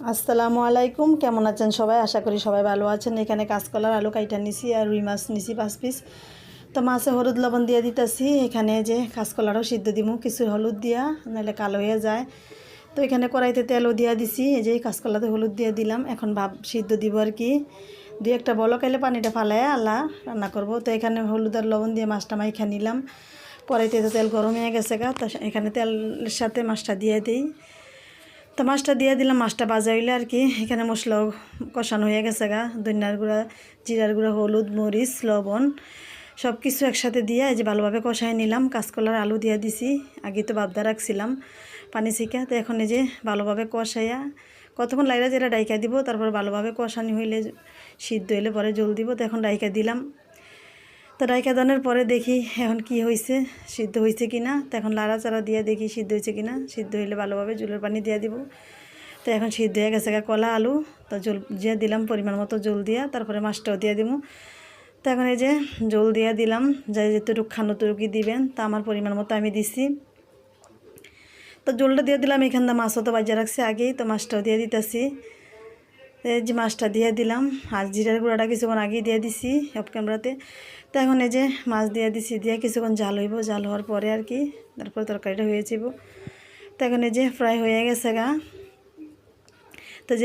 আসসালামু আলাইকুম, কেমন আছেন সবাই? আশা করি সবাই ভালো আছেন। এখানে কাঁচকলার আলু কাইটা নিছি আর রুই মাছ নিছি 5 পিস। তো মাছে হলুদ লবণ দিয়ে দিতেছি। এখানে যে কাঁচকলারও সিদ্ধ দিমু কিছু হলুদ দিয়া, নাহলে কালো হয়ে যায়। তো এখানে কড়াইতে তেলও দিয়া দিছি। এই যে কাঁচকলাতে হলুদ দিয়ে দিলাম। এখন ভাব সিদ্ধ দিব আর কি। দুই একটা বলক এলে পানিটা ফালায় আল্লাহ রান্না করব। তো এখানে হলুদ আর লবণ দিয়ে মাছটা মাইখা নিলাম। কড়াইতে তো তেল গরম হয়ে গেছে গা, তো এখানে তেলের সাথে মাছটা দিয়ে দিই। তো মাছটা দিয়ে দিলাম, মাছটা ভাজা হইলে আর কি। এখানে মশলাও কষানো হয়ে গেছে গা, ধনিয়ার গুঁড়া, জিরার গুঁড়া, হলুদ, মরিচ, লবণ সব কিছু একসাথে দিয়ে এই যে ভালোভাবে কষাই নিলাম। কাঁচকলার আলু দিয়ে দিছি, আগে তো বাবদা রাখছিলাম পানি ছিকা। তো এখন এই যে ভালোভাবে কষাইয়া কতক্ষণ লাগলে যেটা ডাইকা দিব, তারপর ভালোভাবে কষানি হইলে সিদ্ধ হইলে পরে জল দিব। তো এখন ডাইকা দিলাম। তো ডাইকা দানের পরে দেখি এখন কি হয়েছে, সিদ্ধ হয়েছে কি না। তো এখন লাড়াচাড়া দিয়ে দেখি সিদ্ধ হয়েছে কি না। সিদ্ধ হইলে ভালোভাবে জলের পানি দিয়ে দিব। তো এখন সিদ্ধ হয়ে গেছে কলা আলু। তো জল দিয়ে দিলাম, পরিমাণ মতো জল দিয়া, তারপরে মাছটাও দিয়ে দিব। তো এখন এই যে জল দিয়ে দিলাম, যাই যেটুকু খানো তরুকি দিবেন। তা আমার পরিমাণ মতো আমি দিছি। তো জলটা দিয়ে দিলাম। এখানটা মাছও তো বাজিয়ে রাখছি আগেই, তো মাছটাও দিয়ে দিতেছি। এই যে মাছটা দিয়ে দিলাম, আর জিরার গুঁড়াটা কিছুক্ষণ আগেই দিয়ে দিছি অফ ক্যামেরাতে। তো এখন এই যে মাছ দিয়ে দিছি, দিয়ে কিছুক্ষণ জাল হইব। জাল হওয়ার পরে আর কি তারপর তরকারিটা হয়ে যাব। তো এখন এই যে ফ্রাই হয়ে গেছে গা।